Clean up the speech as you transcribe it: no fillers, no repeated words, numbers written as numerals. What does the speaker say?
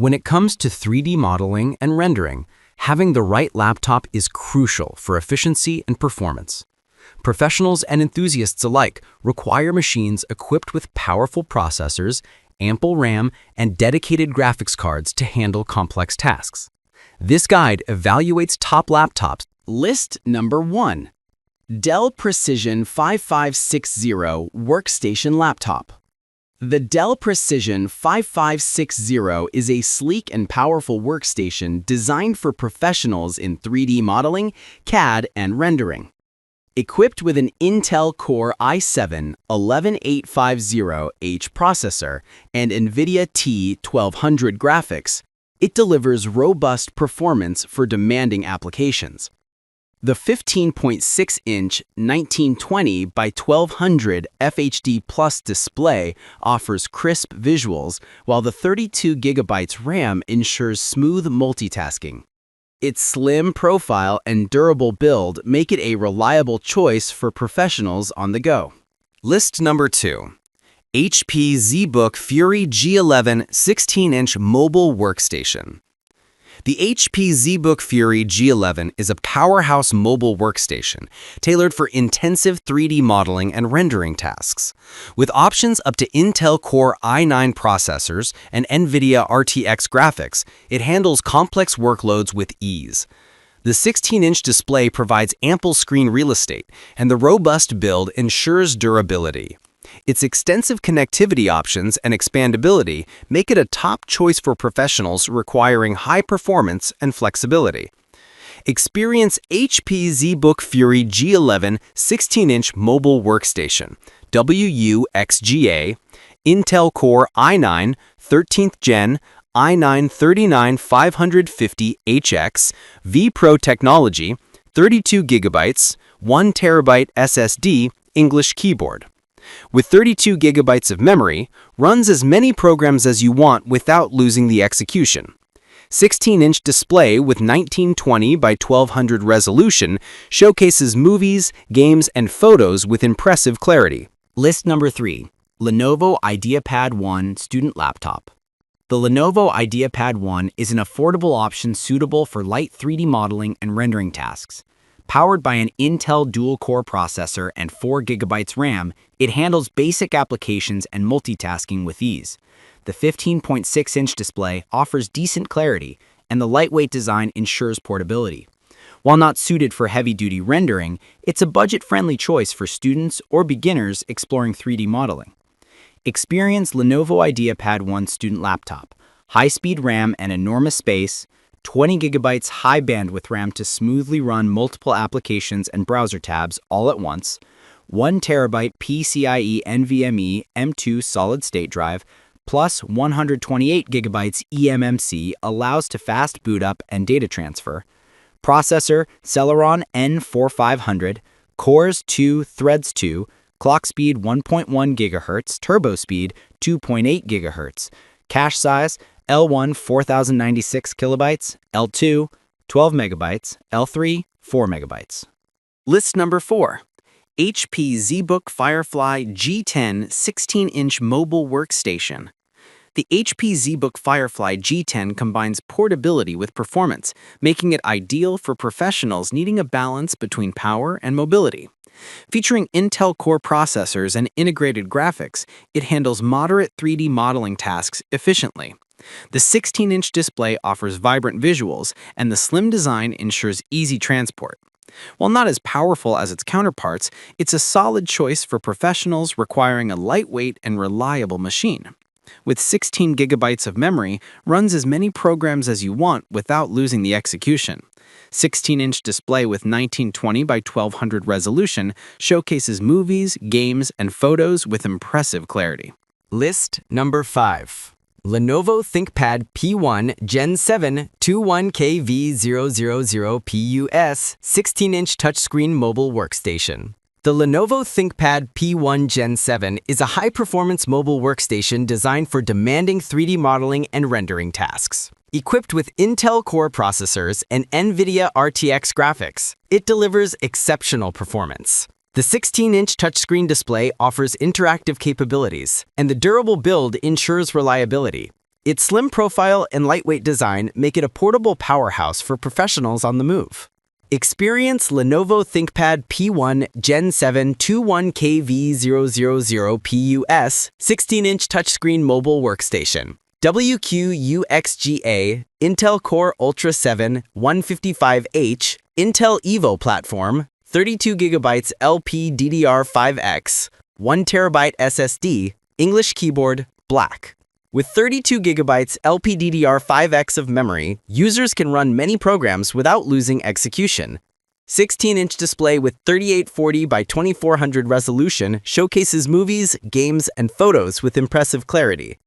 When it comes to 3D modeling and rendering, having the right laptop is crucial for efficiency and performance. Professionals and enthusiasts alike require machines equipped with powerful processors, ample RAM, and dedicated graphics cards to handle complex tasks. This guide evaluates top laptops. List number 1. Dell Precision 5560 Workstation Laptop. The Dell Precision 5560 is a sleek and powerful workstation designed for professionals in 3D modeling, CAD, and rendering. Equipped with an Intel Core i7-11850H processor and NVIDIA T1200 graphics, it delivers robust performance for demanding applications. The 15.6-inch 1920 by 1200 FHD Plus display offers crisp visuals, while the 32 GB RAM ensures smooth multitasking. Its slim profile and durable build make it a reliable choice for professionals on the go. List number 2. HP ZBook Fury G11 16-inch mobile workstation. The HP ZBook Fury G11 is a powerhouse mobile workstation tailored for intensive 3D modeling and rendering tasks. With options up to Intel Core i9 processors and NVIDIA RTX graphics, it handles complex workloads with ease. The 16-inch display provides ample screen real estate, and the robust build ensures durability. Its extensive connectivity options and expandability make it a top choice for professionals requiring high performance and flexibility. Experience HP ZBook Fury G11 16-inch mobile workstation, WUXGA, Intel Core i9 13th Gen, i9-39550HX, vPro technology, 32 GB, 1 TB SSD, English keyboard. With 32 GB of memory, runs as many programs as you want without losing the execution. 16-inch display with 1920 by 1200 resolution showcases movies, games, and photos with impressive clarity. List number 3. Lenovo IdeaPad 1 Student Laptop. The Lenovo IdeaPad 1 is an affordable option suitable for light 3D modeling and rendering tasks. Powered by an Intel dual-core processor and 4 GB RAM, it handles basic applications and multitasking with ease. The 15.6-inch display offers decent clarity, and the lightweight design ensures portability. While not suited for heavy-duty rendering, it's a budget-friendly choice for students or beginners exploring 3D modeling. Experience Lenovo IdeaPad 1 Student Laptop, high-speed RAM and enormous space, 20 GB high bandwidth RAM to smoothly run multiple applications and browser tabs all at once, 1 TB PCIe NVMe M2 solid-state drive, plus 128 GB eMMC allows to fast boot up and data transfer, processor Celeron N4500, cores 2, threads 2, clock speed 1.1 GHz, turbo speed 2.8 GHz, cache size L1 4096 kilobytes, L2 12 megabytes, L3 4 megabytes. List number 4. HP ZBook Firefly G10 16-inch mobile workstation. The HP ZBook Firefly G10 combines portability with performance, making it ideal for professionals needing a balance between power and mobility. Featuring Intel Core processors and integrated graphics, it handles moderate 3D modeling tasks efficiently. The 16-inch display offers vibrant visuals, and the slim design ensures easy transport. While not as powerful as its counterparts, it's a solid choice for professionals requiring a lightweight and reliable machine. With 16 GB of memory, runs as many programs as you want without losing the execution. 16-inch display with 1920 by 1200 resolution showcases movies, games, and photos with impressive clarity. List number 5. Lenovo ThinkPad P1 Gen 7 21KV000PUS 16-inch touchscreen mobile workstation. The Lenovo ThinkPad P1 Gen 7 is a high-performance mobile workstation designed for demanding 3D modeling and rendering tasks. Equipped with Intel Core processors and NVIDIA RTX graphics, it delivers exceptional performance. The 16-inch touchscreen display offers interactive capabilities, and the durable build ensures reliability. Its slim profile and lightweight design make it a portable powerhouse for professionals on the move. Experience Lenovo ThinkPad P1 Gen 7 21KV000PUS 16-inch touchscreen mobile workstation. WQUXGA Intel Core Ultra 7 155H Intel Evo platform 32GB LPDDR5X 1TB SSD English keyboard black. With 32GB LPDDR5X of memory, users can run many programs without losing execution. 16-inch display with 3840 by 2400 resolution showcases movies, games, and photos with impressive clarity.